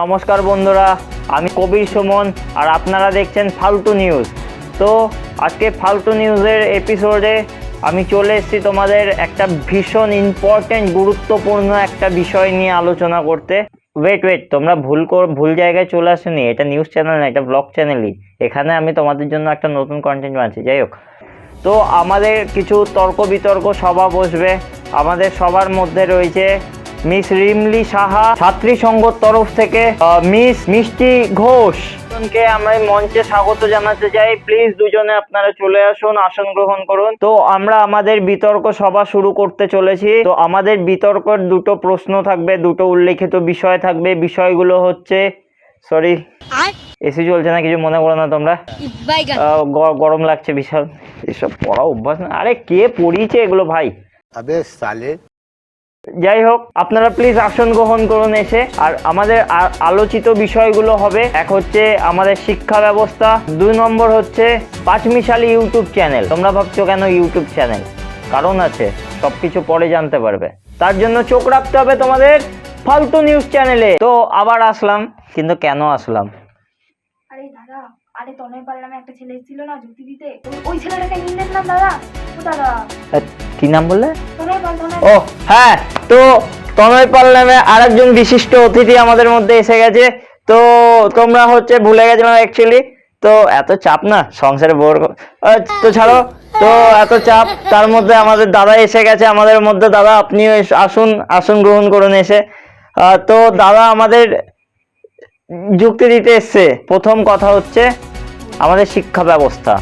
নমস্কার বন্ধুরা, আমি কবির সুমন আর আপনারা দেখছেন ফালতু নিউজ। তো আজকে ফালতু নিউজের এপিসোডে আমি চলে এসেছি তোমাদের একটা ভীষণ ইম্পর্টেন্ট গুরুত্বপূর্ণ একটা বিষয় নিয়ে আলোচনা করতে। ওয়েট তোমরা ভুল জায়গায় চলে আসেনি, এটা নিউজ চ্যানেল না, এটা ব্লগ চ্যানেলই। এখানে আমি তোমাদের জন্য একটা নতুন কন্টেন্ট বানাচ্ছি। যাই হোক, তো আমাদের কিছু তর্ক বিতর্ক সভা বসবে। আমাদের সবার মধ্যে রয়েছে মিস রিমলি সাহা, ছাত্রী সংঘর তরফ থেকে মিস মিষ্টি ঘোষ। দুজনকে আমরা মঞ্চে স্বাগত জানাতে চাই। প্লিজ দুজনে আপনারা চলে আসুন, আসন গ্রহণ করুন। তো আমরা আমাদের বিতর্ক সভা শুরু করতে চলেছি। তো আমাদের বিতর্কের দুটো প্রশ্ন থাকবে, দুটো উল্লেখিত বিষয় থাকবে। বিষয়গুলো হচ্ছে, সরি এসি চলছে না, কিছু মনে করো না তোমরা, গরম লাগছে বিশাল। এসব পড়া অভ্যাস না। আরে কে পড়িয়েছে এগুলো ভাই? আবে সালে। যাই হোক, আপনারা প্লিজ আসন গ্রহণ করুন এসে। আর আমাদের আলোচিত বিষয়গুলো হবে, এক হচ্ছে আমাদের শিক্ষা ব্যবস্থা, 2 নম্বর হচ্ছে পাঁচমিশালি ইউটিউব চ্যানেল। তোমরা ভাবছো কেন ইউটিউব চ্যানেল? কারণ আছে, সবকিছু পরে জানতে পারবে। তার জন্য চোখ রাখতে হবে তোমাদের ফালতু নিউজ চ্যানেলে। তো আবার আসলাম, কিন্তু কেন আসলাম? আরে দাদা, আরে তনয় পাল নামে একটা ছেলে ছিল না যুক্তি দিতে, ওই ছেলেটাকে নিলেন না দাদা? ও দাদা, কি নাম বললে? তনয় পাল। ও হ্যাঁ, তো তনয় পাল নামে আরেকজন বিশিষ্ট অতিথি আমাদের মধ্যে এসে গেছে। তো তোমরা হচ্ছে ভুলে গেছিলাম অ্যাকচুয়ালি। তো এত চাপ না সংসারে, বোর তো ছাড়ো। তো এত চাপ, তার মধ্যে আমাদের দাদা এসে গেছে আমাদের মধ্যে। দাদা আপনিও আসুন, আসন গ্রহণ করুন এসে। তো দাদা আমাদের যুক্তি দিতে এসছে। প্রথম কথা হচ্ছে আমাদের শিক্ষা ব্যবস্থা।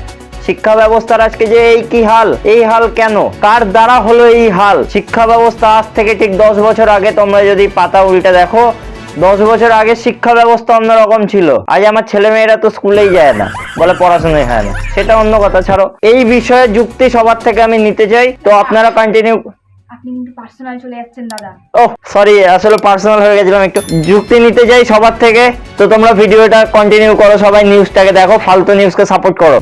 শিক্ষা ব্যবস্থার আজকে যে এই কি হাল, এই হাল কেন, কার দ্বারা হলো এই হাল? শিক্ষা ব্যবস্থা আজ থেকে ঠিক 10 বছর আগে তোমরা যদি পাতা উল্টে দেখো, 10 বছর আগে শিক্ষা ব্যবস্থা অন্যরকম ছিল। আজ আমার ছেলে মেয়েরা তো স্কুলেই যায় না, বলে পড়াশোনাই হয় না। সেটা অন্য কথা, ছাড়ো। এই বিষয়ে যুক্তি সবার থেকে আমি নিতে চাই। তো আপনারা কন্টিনিউ। আপনি কিন্তু পার্সোনাল চলে যাচ্ছেন দাদা। ও সরি, আসলে পার্সোনাল হয়ে গেছিলাম একটু। যুক্তি নিতে যাই সবার থেকে। তো তোমরা ভিডিওটা কন্টিনিউ করো, সবাই নিউজটাকে দেখো, ফালতু নিউজকে সাপোর্ট করো।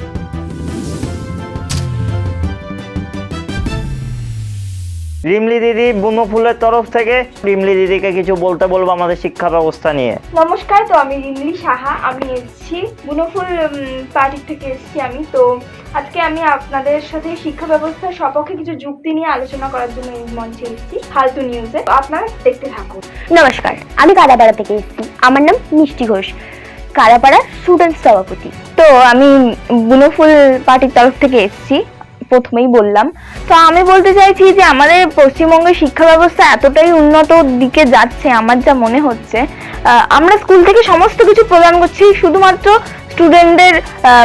রিমলি দিদি বুনোফুলের তরফ থেকে, রিমলি দিদিকে কিছু বলতে বলবো আমাদের শিক্ষা ব্যবস্থা নিয়ে। নমস্কার, তো আমি রিমলি সাহা, আমি এসেছি বুনোফুল পার্টি থেকে এসেছি আমি। তো আজকে আমি আপনাদের সাথে শিক্ষা ব্যবস্থার সপক্ষে কিছু যুক্তি নিয়ে আলোচনা করার জন্য এই মঞ্চে এসেছি ফালতু নিউজে। আপনারা দেখতে থাকুন। নমস্কার, আমি কালাপাড়া থেকে এসেছি। আমার নাম মিষ্টি ঘোষ, কালাপাড়া স্টুডেন্ট সভাপতি। তো আমি বুনোফুল পার্টির তরফ থেকে এসেছি, প্রথমেই বললাম। তো আমি বলতে চাইছি যে আমাদের পশ্চিমবঙ্গের শিক্ষা ব্যবস্থা এতটাই উন্নত দিকে যাচ্ছে, আমার যা মনে হচ্ছে। আমরা স্কুল থেকে সমস্ত কিছু প্রদান করছি শুধুমাত্র স্টুডেন্টদের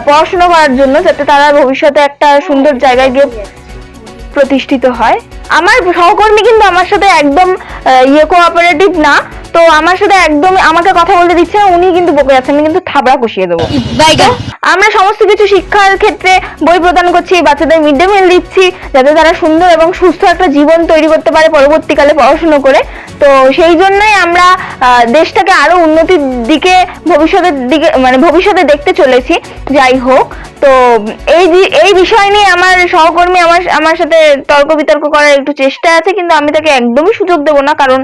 পড়াশোনা করার জন্য, যাতে তারা ভবিষ্যতে একটা সুন্দর জায়গায় গিয়ে প্রতিষ্ঠিত হয়। আমার সহকর্মী কিন্তু আমার সাথে একদম কোঅপারেটিভ না। তো আমার সাথে একদম আমাকে কথা বলতে দিচ্ছে না, উনি কিন্তু বকে যাচ্ছেন, আমি কিন্তু থাবড়া কষিয়ে দেবো। আমরা সমস্ত কিছু শিক্ষার ক্ষেত্রে বই প্রদান করছি, বাচ্চাদের মিড ডে মিল দিচ্ছি, যাতে তারা সুন্দর এবং সুস্থ একটা জীবন তৈরি করতে পারে পরবর্তীকালে পড়াশোনা করে। তো সেই জন্যই আমরা দেশটাকে আরো উন্নতির দিকে ভবিষ্যতে দেখতে চলেছি। যাই হোক, তো এই বিষয় নিয়ে আমার সহকর্মী আমার সাথে তর্ক বিতর্ক করার একটু চেষ্টা আছে, কিন্তু আমি তাকে একদমই সুযোগ দেবো না। কারণ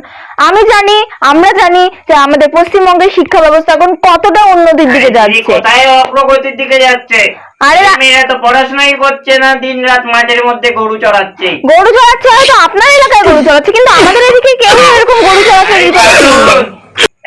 আমরা জানি যে আমাদের পশ্চিমবঙ্গের শিক্ষা ব্যবস্থা এখন কতটা উন্নতির দিকে যাচ্ছে। কোথায় অগ্রগতির দিকে যাচ্ছে? আরে মেয়েরা তো পড়াশোনাই করছে না, দিনরাত মাঠের মধ্যে গরু চড়াচ্ছে। হয়তো আপনার এলাকায় গরু চড়াচ্ছে, কিন্তু আমাদের এদিকে কেউ এরকম গরু চড়াচ্ছে।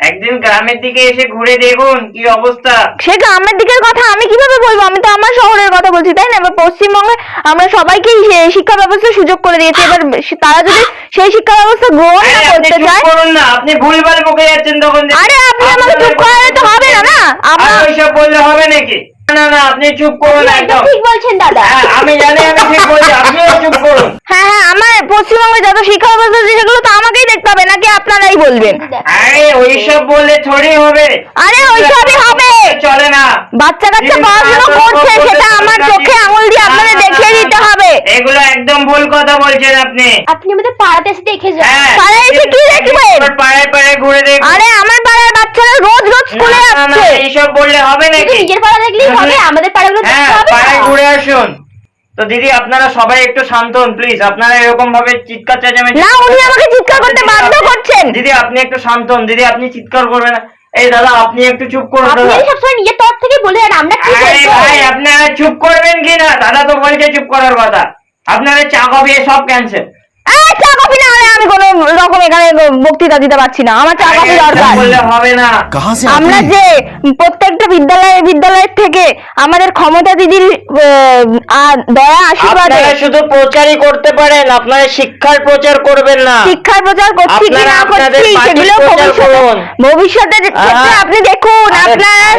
একদিন গ্রামের দিকে এসে ঘুরে দেখুন কি অবস্থা। সে গ্রামের দিকের কথা আমি কিভাবে বলবো? আমি তো আমার শহরের কথা বলছি, তাই না? এবার পশ্চিমবঙ্গে আমরা সবাইকেই শিক্ষা ব্যবস্থার সুযোগ করে দিয়েছি। এবার তারা যদি সেই শিক্ষা ব্যবস্থা গ্রহণ না করতে চায়, করুন না, আপনি ভুলভাল বকে যাচ্ছেন তখন। আরে আপনি আমাকে চুপ করালে তো হবে না। না আমরা ওইসব বললে হবে নাকি? না আপনি চুপ করুন, একদম ঠিক বলছেন দাদা। আমি জানি আমি ঠিক বলছি, আপনিও চুপ করুন। হ্যাঁ, আমার পশ্চিমবঙ্গে যত শিক্ষা ব্যবস্থা আছে সেগুলো তো আমাকেই দেখতে হবে, নাকি আপনারাই বলবেন? আরে ওইসব বললে থোড়ি হবে। আরে ওইসবই হবে, চলে না। বাচ্চা কাচ্চা পড়াশোনা করছে, সেটা আমার চোখে আঙুল দিয়ে আপনাদের দেখিয়ে দিতে হবে। এগুলো একদম ভুল কথা বলছেন আপনি। আপনি আমাদের পাড়াতে এসে দেখে যান। পাড়ায় এসে কি দেখবেন? পাড়ায় ঘুরে দেখুন। আরে আমার পাড়ার বাচ্চারা রোজ স্কুলে যাচ্ছে। এইসব বললে হবে নাকি? নিজের পাড়া দেখলেই হবে, আমাদের পাড়াগুলো দেখতে হবে। পাড়ায় ঘুরে আসুন। তো দিদি আপনারা সবাই একটু শান্ত হন প্লিজ। আপনারা এরকম ভাবে চিৎকার চেঁচামেচি। না, উনি আমাকে চিৎকার করতে বাধ্য করছেন। দিদি আপনি একটু শান্ত হন। দিদি আপনি চিৎকার করবেন না। এই দাদা আপনি একটু চুপ করুন আপনি দাদা। সবসময় নিজের তরফ থেকে বলে আর আমরা কি আরে বলবো? ভাই আপনারা চুপ করবেন কি না? দাদা তো বলছে চুপ করার কথা। আপনারা চা কফি সব ক্যান্সেল। চা কফি না হলে আমি কোনো রকম এখানে বক্তৃতা দিতে পারছি না, আমার চা কফি দরকার। বললে হবে না। আমরা যে প্রত্যেকটা বিদ্যালয়ের থেকে আমাদের ক্ষমতা দিদির দয়া আশীর্বাদে আপনারা শুধু প্রচারই করতে পারেন, আপনারা শিক্ষার প্রচার করবেন না। শিক্ষার প্রচার করছি কি আপনারা না আপনাদের করছি পার্টির সেগুলো প্রচার করুন। ভবিষ্যতে ক্ষেত্রে আপনি দেখুন। আপনার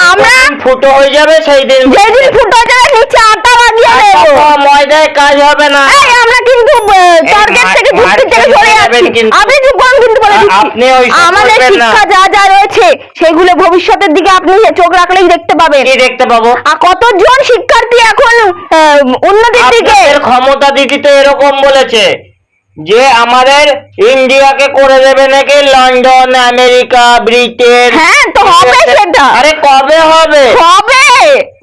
আমরা ফুটো হয়ে যাবে সেই দিন, যেদিন ফুটো যাবে নিচে আটা লাগিয়ে দেবো। ময়দায় কাজ হবে না। আমরা কিন্তু টার্গেট থেকে যুক্তি থেকে সরে যাচ্ছি। আপনি চুপ করুন কিন্তু বলে দিচ্ছি, আপনি ওইসব আমাদের করবেন না। শিক্ষা যা যা রয়েছে সেগুলো ভবিষ্যতের দিকে আপনি চোখ রাখলেই দেখতে পাবেন। কি দেখতে পাবো? আর কতজন শিক্ষার্থী এখন উন্নতির দিকে। আপনাদের ক্ষমতা দিদি তো এরকম বলেছে যে আমাদের ইন্ডিয়াকে করে দেবে নাকি লন্ডন, আমেরিকা, ব্রিটেন। হ্যাঁ তো হবে সেটা। আরে কবে হবে? হবে।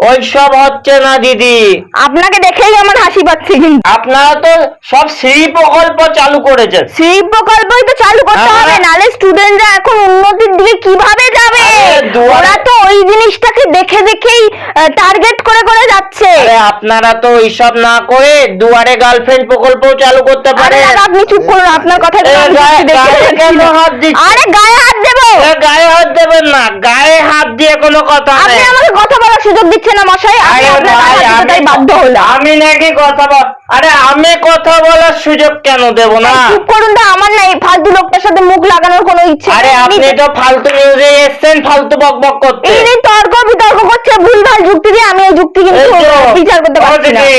ওইসব হচ্ছে না দিদি। আপনাকে দেখেই আমার হাসি পাচ্ছে কিন্তু। আপনারা তো সব শ্রী প্রকল্প চালু করেছেন। শ্রী প্রকল্পই তো চালু করতে হ্যাঁ। হবে, নালে স্টুডেন্টরা এখন উন্নতির দিকে কিভাবে যাবে? আরে দুয়ারে- ওরা তো ওই জিনিসটাকে দেখে দেখেই টার্গেট করে করে যাচ্ছে। আরে আপনারা তো এইসব না করে দুয়ারে গার্লফ্রেন্ড প্রকল্পও চালু করতে আরে পারেন। দাদা আপনি চুপ করুন, আপনার কথা এ, গায়ে কেন হাত দিচ্ছেন? আরে গায়ে হাত দেবো? এ, গায়ে হাত দেবেন না, গায়ে হাত দিয়ে কোনো কথা আপনি নেই। আমাকে কথা বলার সুযোগ দিচ্ছেন না মশাই, আমি আরে আপনার ভাই, গায়ে হাত দিতে তাই বাধ্য হলাম। আমি নাকি কথা আরে আমি কথা বলার সুযোগ কেন দেব না? চুপ করুন না, আমার না এই ফালতু লোকটার সাথে মুখ লাগানোর কোনো ইচ্ছে আরে নেই। আপনি তো ফালতু নিউজে এসছেন ফালতু বকবক করতে। এই তর্ক বিতর্ক করছে ভুলভাল যুক্তি দিয়ে, আমি এই যুক্তি কিন্তু এই তো, বিচার করতে পারছি না। দিদি,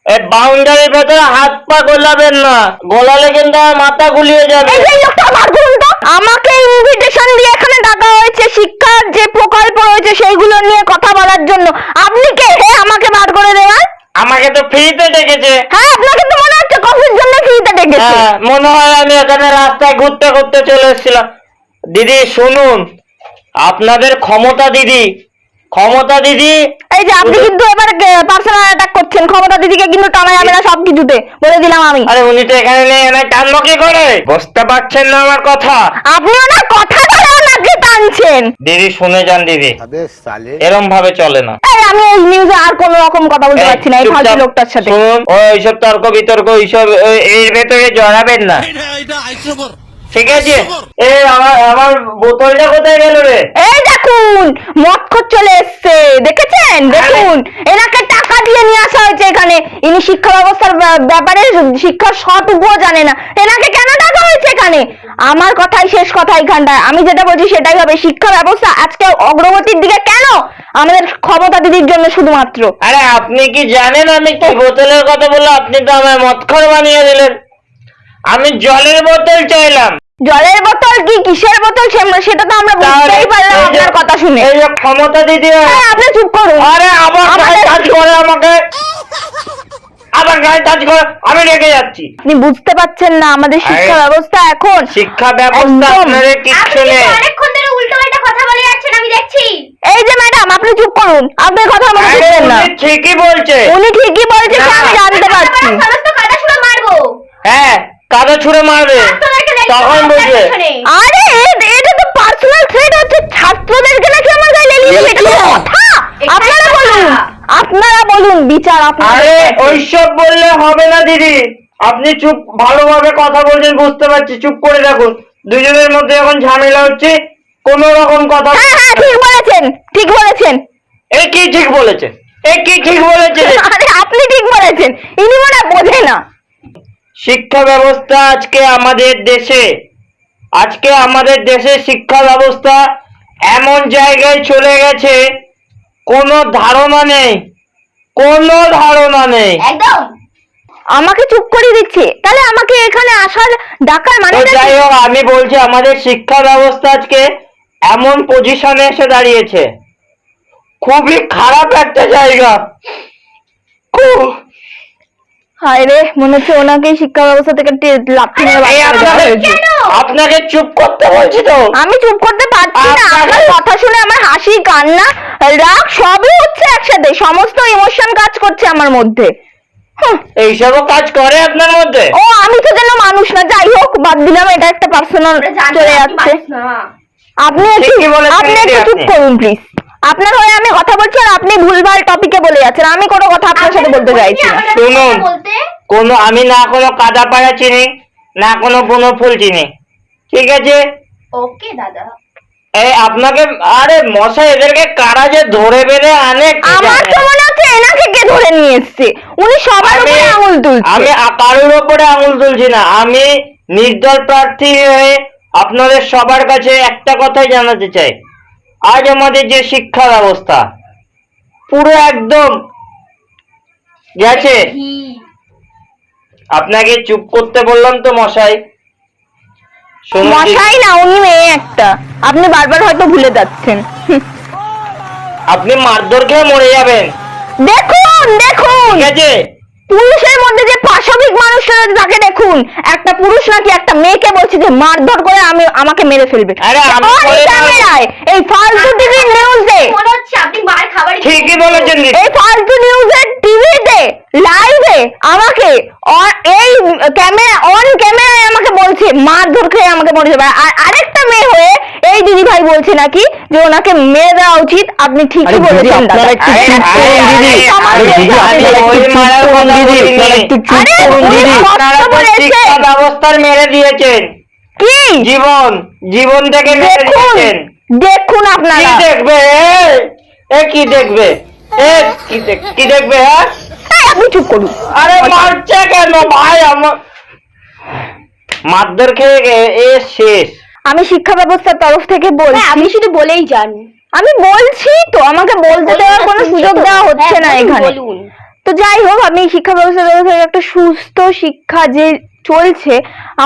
এই বাউন্ডারির ভেতরে হাত পা গোলাবেন না, গোলালে কিন্তু আমার মাথা গুলিয়ে যাবে। এই যে এই লোকটা বার করুন তো। আমাকে ইনভিটেশন দিয়ে এখানে ডাকা হয়েছে শিক্ষার যে প্রকল্প রয়েছে সেইগুলো নিয়ে কথা বলার জন্য। আপনি কে হে আমাকে বার করে দেওয়ার? আমাকে তো ফ্রিতে ডেকেছে। হ্যাঁ আপনাকে তো মনে হচ্ছে কফির জন্য ফ্রিতে ডেকেছে। হ্যাঁ, মনে হয় আমি এখানে রাস্তায় ঘুরতে ঘুরতে চলে এসেছিলাম। দিদি শুনুন, আপনাদের ক্ষমতা দিদি এই যে আপনি কিন্তু এবার পার্সোনাল অ্যাটাক করছেন, ক্ষমতা দিদিকে কিন্তু টানা যাবে না সবকিছুতে, বলে দিলাম আমি। আরে উনি তো এখানে নেই, এখানে টানবো কি করে? বুঝতে পারছেন না আমার কথা? আপনি ওনার কথা ধরে ওনাকে টানছেন। দিদি শুনে যান দিদি, এরম ভাবে চলে না। এই আমি এই নিউজে আর কোনো রকম কথা বলতে পারছি না এই ফালতু চুপচাপ লোকটার সাথে। শুনুন, ওইসব তর্ক বিতর্ক এইসব এর ভেতরে জড়াবেন না, ঠিক আছে? আমার বোতলটা কোথায় গেল রে? এই দেখুন মদখোর চলে এসছে, দেখেছেন? দেখুন এনাকে টাকা দিয়ে নিয়ে আসা হয়েছে এখানে। ইনি শিক্ষা ব্যবস্থার ব্যাপারে শিক্ষার সটুকুও জানে না, এনাকে কেন টাকা হয়েছে এখানে? আমার কথাই শেষ কথা এখানটায়, আমি যেটা বলছি সেটাই হবে। শিক্ষা ব্যবস্থা আজকে অগ্রগতির দিকে কেন? আমাদের ক্ষমতা দিদির জন্য শুধুমাত্র। আরে আপনি কি জানেন আমি কি বোতলের কথা বললো? আপনি তো আমার মদখর বানিয়ে দিলেন। আমি জলের বোতল চাইলাম। জলের বোতল কি কিসের বোতল সেটা তো আমরা বুঝতেই পারলাম এই যে- আপনার কথা শুনে। এই যে ক্ষমতা দিদি, হ্যাঁ, আপনি চুপ করুন। আরে আবার গায়ে টাচ করে আমাকে, আবার গায়ে টাচ করে, আমি রেগে যাচ্ছি। আপনি বুঝতে পারছেন না আমাদের শিক্ষা আরে, ব্যবস্থা এখন শিক্ষা ব্যবস্থা একদম। আপনাদের কিচ্ছু নেই। অনেকক্ষণ ধরে উল্টোপাল্টা কথা বলে যাচ্ছেন, আমি দেখছি। এই যে ম্যাডাম আপনি চুপ করুন, আপনার কথা আমাকে আরে বুঝছেন না। উনি ঠিকই বলছে। উনি ঠিকই বলেছে না। আমি জানতে পারছি। সমস্ত কথা শুনে মারবো। হ্যাঁ, কাদা ছুঁড়ে মারবে, তখন বুঝবে। আরে এটা তো পার্সোনাল থ্রেট হচ্ছে, ছাত্রদেরকে নাকি আমার গায়ে লেলিয়ে দেবে, এটা কোনো কথা? আপনারা বলুন, আপনারা বলুন, বিচার আপনারা। আরে ওইসব বললে হবে না দিদি, আপনি চুপ, ভালোভাবে কথা বলছেন বুঝতে পারছি, চুপ করে রাখুন। দুজনের মধ্যে এখন ঝামেলা হচ্ছে, কোন রকম কথা। হ্যাঁ হ্যাঁ ঠিক বলেছেন, ঠিক বলেছেন। এই কি ঠিক বলেছে? এই কি ঠিক বলেছে? আরে আপনি ঠিক বলেছেন, ইনি মনে হয় বোঝে না। শিক্ষা ব্যবস্থা আজকে আমাদের দেশে শিক্ষা ব্যবস্থা এমন জায়গায় চলে গেছে, কোনো ধারণা নেই। একদম। আমাকে চুপ করে দিচ্ছে, তাহলে আমাকে এখানে আসার ডাকার মানে তো যাই হোক, আমি বলছি আমাদের শিক্ষা ব্যবস্থা আজকে এমন পজিশনে এসে দাঁড়িয়েছে, খুবই খারাপ একটা জায়গা। হায় রে, মনে হচ্ছে ওনাকেই শিক্ষা ব্যবস্থা থেকে লাথি মেরে এই বার করে দেওয়া হয়েছে। আপনাকে চুপ করতে বলছি তো। আমি চুপ করতে পারছি না, আপনার কথা শুনে আমার হাসি কান্না রাগ সবই হচ্ছে একসাথে, সমস্ত ইমোশন কাজ করছে আমার মধ্যে। এইসবও কাজ করে আপনার মধ্যে? ও আমি তো যেন মানুষ না, যাই হোক বাদ দিলাম, এটা একটা পার্সোনাল চলে যাচ্ছে। আপনি একটু ঠিকই বলেছেন আপনি একটু চুপ আপনি। করুন প্লিজ। আপনার হয়ে আমি কথা বলছি আর আপনি ভুলভাল টপিকে বলে যাচ্ছেন, আমি কোনো কথা আপনার সাথে বলতে চাইছি না। শুনুন, আমি না কোনো কাদাপাড়া চিনি, না কোনো বনফুল চিনি, ঠিক আছে? ওকে দাদা। এই আপনাকে, আরে মশাই, এদেরকে কারা যে ধরে বেঁধে আনে কে আমার জানে? তো মনে হচ্ছে এনাকে কে ধরে নিয়ে এসছে, উনি সবার উপরে আঙুল তুলছে। আমি কারোর ওপরে আঙুল তুলছি না, আমি নির্দল প্রার্থী হয়ে আপনাদের সবার কাছে একটা কথাই জানাতে চাই। আজ আমাদের যে শিক্ষা ব্যবস্থা পুরো একদম গেছে। আপনাকে চুপ করতে বললাম তো মশাই। শুনুন, মশাই না, উনি মেয়ে একটা, আপনি বারবার হয়তো ভুলে যাচ্ছেন। আপনি মারধর খেয়ে মরে যাবেন, দেখুন দেখুন, ঠিক আছে? পুরুষের মধ্যে যে পাশবিক মানুষটা আছে তাকে দেখুন, একটা পুরুষ নাকি একটা মেয়েকে বলছে যে মারধর করে আমাকে মেরে ফেলবে। আরে আমি On করে না। ক্যামেরায়, এই ফালতু টিভি নিউজে, মনে হচ্ছে আপনি মার খাবারই ঠিকই বলেছেন দিদি। এই ফালতু নিউজের টিভিতে লাইভে আমাকে এই ক্যামেরা অন ক্যামেরায় আমাকে বলছে মারধর খেয়ে আমাকে মরে যাবে। আর আরেকটা মেয়ে হয়ে এই দিদি ভাই বলছে নাকি যে ওনাকে মেরে দেওয়া উচিত। আপনি ঠিকই বলেছেন দাদা। শিক্ষা ব্যবস্থার মেরে দিয়েছেন, কি জীবন থেকে মেরে দেখুন দিয়েছেন। দেখুন কি আপনারা, দেখবে কি দেখবে কি দেখবে? হ্যাঁ, এই আপনি চুপ করুন। আরে মারছে কেন ভাই? আমার মারধর খেয়ে এ শেষ। আমি শিক্ষা ব্যবস্থার তরফ থেকে বলছি, আপনি শুধু বলেই যান। আমি বলছি তো, আমাকে বলতে দেওয়ার কোনো সুযোগ দেওয়া হচ্ছে না এখানে। বলুন। তো যাই হোক, আমি শিক্ষা ব্যবস্থার তরফ থেকে একটা সুস্থ শিক্ষা যে চলছে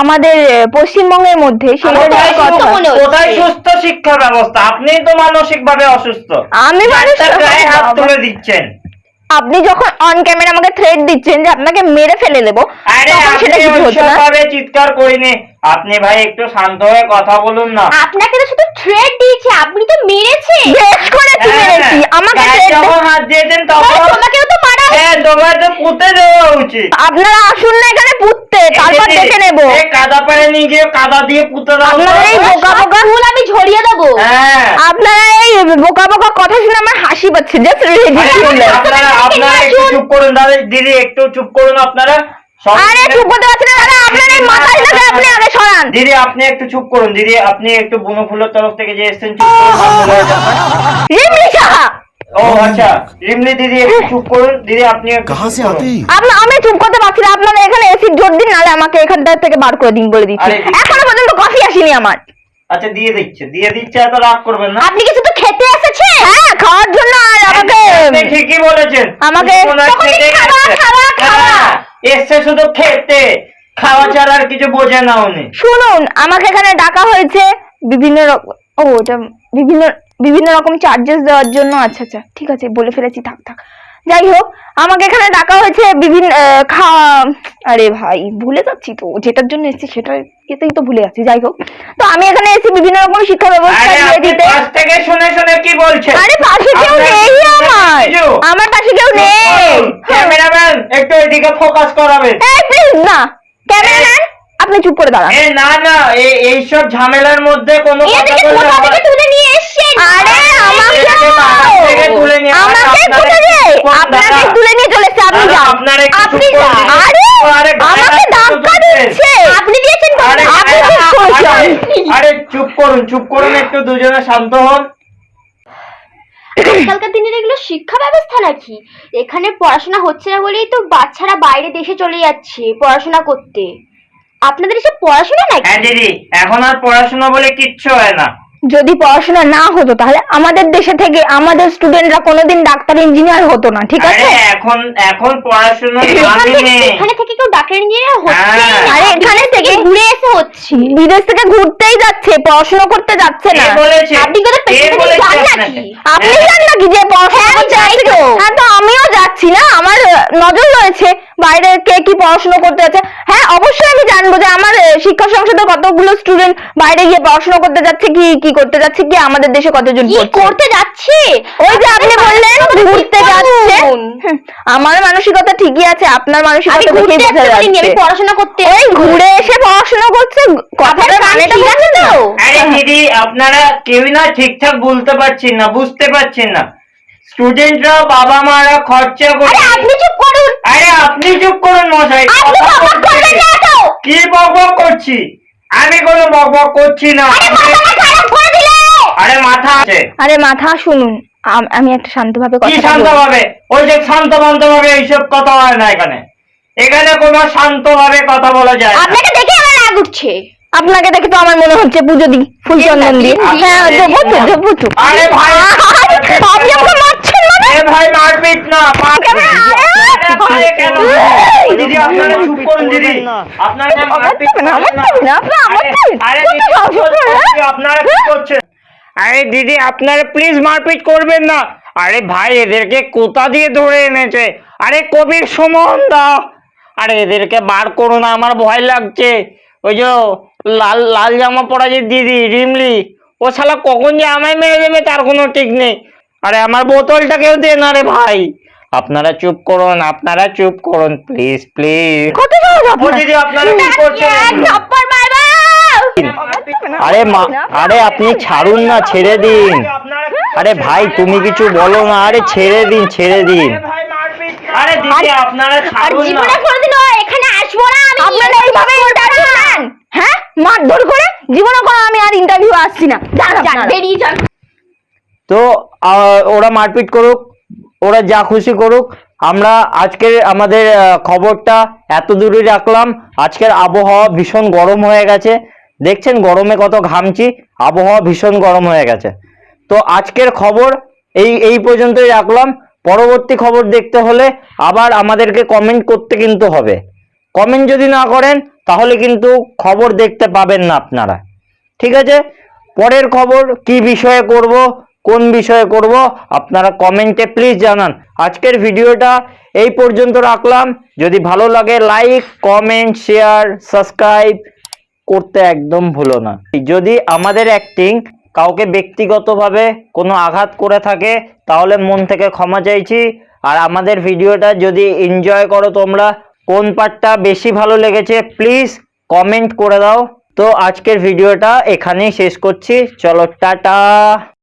আমাদের পশ্চিমবঙ্গের মধ্যে, সেটা নিয়ে কথা। কোথায় সুস্থ শিক্ষা ব্যবস্থা? আপনি তো মানসিক ভাবে অসুস্থ। আমি ডাক্তার গায়ে হাত তুলে দিচ্ছেন। আপনি যখন অন ক্যামেরা আমাকে থ্রেট দিচ্ছেন যে আপনাকে মেরে ফেলে দেবো, আরে তখন আপনি সেটা কিছু হচ্ছে না। ওইসবভাবে চিৎকার করিনি। আপনি ভাই একটু শান্ত হয়ে কথা বলুন না। আপনাকে তো শুধু থ্রেট দিয়েছে, আপনি তো মেরেছেন। বেশ করেছি, মেরেছি। আমাকে গায়ে threat যখন হাত দিয়েছেন তখন তোমাকেও তো মারা হ্যাঁ, তোমার তো পুঁতে দেওয়া উচিত। আপনারা আসুন না এখানে পুঁততে, তারপর দেখে নেবো। কাদা পাড়ে নিয়ে গিয়ে কাদা দিয়ে পুঁতে দাও। আপনারা এই বোকা বোকা ফুল আমি ঝরিয়ে দেবো। হ্যাঁ, আপনারা এই বোকা বোকা কথা শুনে আমার হাসি পাচ্ছে। জাস্ট আপনারা একটু চুপ করুন দাদা, দিদি একটু চুপ করুন আপনারা। আরে চুপ করতে পারছেন না দাদা, আপনার এই মাথায় লাগে, আপনি আগে সরান। দিদি আপনি একটু চুপ করুন। দিদি আপনি একটু বনফুলের তরফ থেকে যে এসেছেন, চুপ করুন। রিমলি সাহা, ও আচ্ছা, রিমলি দিদি একটু চুপ করুন। দিদি আপনি একটু कहाँ से চুপ করুন। आते हैं? আমি চুপ করতে পারছি না। আপনারা এখানে এসিড জোর দিন, নাহলে আমাকে এখান থেকে বার করে দিন বলে দিচ্ছি। আরে, এখনো পর্যন্ত কফি আসেনি আমার। আচ্ছা দিয়ে দিচ্ছে, এত রাগ করবেন না। আপনি কিছু তো খেতে এসেছেন। হ্যাঁ, খাওয়ার জন্য। আর আমাকে আপনি ঠিকই বলেছেন। আমাকে- উনি মনে হয় তখন খেতে খাওয়া, গেছে। খাওয়া, খাওয়া। হ্যাঁ, এসছে শুধু খেতে, খাওয়া ছাড়া আর কিছু বোঝে না উনি। শুনুন, আমাকে এখানে ডাকা হয়েছে বিভিন্ন রকম, ওটা বিভিন্ন বিভিন্ন রকম চার্জেস দেওয়ার জন্য। আচ্ছা আচ্ছা, ঠিক আছে, বলে ফেলেছি, থাক থাক। যাই হোক, আমাকে এখানে ডাকা হয়েছে বিভিন্ন আরে ভাই, ভুলে যাচ্ছি তো, যেটার জন্য এসেছি সেটাই তো ভুলে যাচ্ছি। যাই হোক, তো আমি এখানে এসেছি বিভিন্ন রকম শিক্ষা ব্যবস্থা আরে দিয়ে আপনি দিতে। পাশ থেকে শুনে শুনে কি বলছেন? আরে পাশে কেউ আপনার নেই আমার, কিছু? আমার পাশে কেউ নেই। ক্যামেরাম্যান একটু ওইদিকে ফোকাস করাবেন। এই প্লিজ না, ক্যামেরাম্যান আপনি চুপ করে দাঁড়ান। না এইসব ঝামেলার মধ্যে কোনো কথা এদিকে বললে কোথা হবে? থেকে তুলে নিয়ে এসেছেন? আরে আমাকে এটাকে বাগান থেকে তুলে নিয়ে আমাকে আপনারা তুলে নিয়ে একটু আপনাকে দাঁড়া। তুলে নিয়ে চলে এসেছে। আপনি দাদা, যান, আপনারা একটু আপনি চুপ যান। করুন। আরে গায়ে আমাকে হাত ধাক্কা তুলছেন। দিচ্ছে। আপনি দিয়েছেন তো? আরে আপনি চুপ করুন। আরে চুপ করুন একটু, দুজনে শান্ত হন। আজকালকার দিনের এগুলো শিক্ষা ব্যবস্থা নাকি? এখানে পড়াশোনা হচ্ছে না বলেই তো বাচ্চারা বাইরে দেশে চলে যাচ্ছে পড়াশোনা করতে। আপনাদের এসব পড়াশোনা নাকি? হ্যাঁ দিদি, এখন আর পড়াশোনা বলে কিচ্ছু হয় না। যদি পড়াশোনা না হতো তাহলে আমাদের দেশে থেকে আমাদের স্টুডেন্টরা কোনোদিন ডাক্তার ইঞ্জিনিয়ার হতো না, ঠিক আছে? আরে এখন পড়াশোনা নামই নেই। এখানে থেকে কেউ ডাক্তার ইঞ্জিনিয়ার হচ্ছে হ্যাঁ। না। আরে এখানে থেকে ঘুরে এসে হচ্ছে। বিদেশ থেকে ঘুরতেই যাচ্ছে, পড়াশোনা করতে যাচ্ছে না। কে বলেছে? আপনি কোথাও কে পেছনে বলেছে যান আপনাকে? নাকি? আপনি জান নাকি যে পড়াশোনা হ্যাঁ, করতে যাই যাচ্ছে? তো। হ্যাঁ, তো আমিও যাচ্ছি। যাচ্ছি না, আমার নজর রয়েছে বাইরে কে কি পড়াশোনা করতে যাচ্ছে। হ্যাঁ অবশ্যই আমি জানবো যে আমার শিক্ষা সংসদে কতগুলো স্টুডেন্ট বাইরে গিয়ে পড়াশোনা করতে যাচ্ছে, কি কি করতে যাচ্ছে, কি আমাদের দেশে কতজন করতে যাচ্ছে। ওই যে আপনি বললেন ঘুরতে যাচ্ছে, আমার মানসিকতা ঠিকই আছে, আপনার মানসিকতা দেখেই বোঝা যাচ্ছে। আমি পড়াশোনা করতে, ওই ঘুরে এসে পড়াশোনা করছে, কথাটার মানেটা বুঝছেন তো? আরে দিদি আপনারা কেউ না ঠিকঠাক বলতে পারছেন না, বুঝতে পারছেন না। স্টুডেন্টরা বাবা মারা খরচা করে। আরে আপনি চুপ করুন। আরে আপনি চুপ করুন মশাই। আপনি বকবক করবেন না তো। কি বকবক করছি? আমি কোনো বকবক করছি না। আরে মাথা খারাপ করে দিলে। আরে মাথা আছে। আরে মাথা শুনুন, আমি একটা শান্তভাবে কি কথা শান্তভাবে? ওই যে শান্তভাবে এইসব কথা হয় না এখানে। এখানে কোনো শান্তভাবে কথা বলা যায় না। আপনাকে দেখে আমার রাগ উঠছে। আপনাকে দেখে তো আমার মনে হচ্ছে পুজো দি, ফুল চন্দন দি। হ্যাঁ দেবো তো, দেবো তো। আরে ভাই আপনি আমাকে মারছেন মানে? এ ভাই মারপিট না। দিদি আপনারা চুপ করুন দিদি। আপনারা মারপিট না। আরে দিদি আপনারা কি করছেন? আরে দিদি আপনারা প্লিজ মারপিট করবেন না। আরে ভাই এদেরকে কোথা দিয়ে ধরে এনেছে? আরে কবির সুমন দা, আরে এদেরকে বার করো না, আমার ভয় লাগছে। ওই যে লাল লাল জামা পরা যে দিদি রিমলি, ও শালা কখন যে আমায় মেরে দেবে তার কোনো ঠিক নেই। আরে আমার বোতলটা কেউ দে না রে ভাই। আপনারা চুপ করুন, আপনারা চুপ করুন প্লিজ প্লিজ। কত সহজ ও আপনার। দিদি আপনারা কি করছেন? থাপ্পড় মারবো। আরে আরে আপনি ছাড়ুন না, ছেড়ে দিন। আরে ভাই তুমি কিছু বলো না, আরে ছেড়ে দিন ছেড়ে দিন। আরে দিদি আপনারা ছাড়ুন না। জীবনে কোনোদিন এখানে আসবো না আমি। আপনারা এইভাবে ইন্টারভিউ নেন? হ্যাঁ মারধর করে? জীবনে কোনো আমি আর ইন্টারভিউ আসছি না। যান বেরিয়ে যান। তো ওরা মারপিট করুক, ওরা যা খুশি করুক। আমরা আজকের আমাদের খবরটা এত দূরে রাখলাম। আজকের আবহাওয়া ভীষণ গরম হয়ে গেছে, দেখছেন গরমে কত ঘামছি, আবহাওয়া ভীষণ গরম হয়ে গেছে। তো আজকের খবর এই পর্যন্তই রাখলাম। পরবর্তী খবর দেখতে হলে আবার আমাদেরকে কমেন্ট করতে কিন্তু হবে। কমেন্ট যদি না করেন তাহলে কিন্তু খবর দেখতে পাবেন না আপনারা। ঠিক আছে, পরের খবর কি বিষয়ে করব, কোন বিষয়ে করব আপনারা কমেন্টে প্লিজ জানান। আজকের ভিডিওটা এই পর্যন্ত রাখলাম। যদি ভালো লাগে লাইক কমেন্ট শেয়ার সাবস্ক্রাইব করতে একদম ভুলো না। যদি আমাদের অ্যাক্টিং কাউকে ব্যক্তিগতভাবে কোনো আঘাত করে থাকে তাহলে মন থেকে ক্ষমা চাইছি। আর আমাদের ভিডিওটা যদি এনজয় করো তোমরা, কোন পার্টটা বেশি ভালো লেগেছে প্লিজ কমেন্ট করে দাও। তো আজকের ভিডিওটা এখানেই শেষ করছি, চলো টাটা।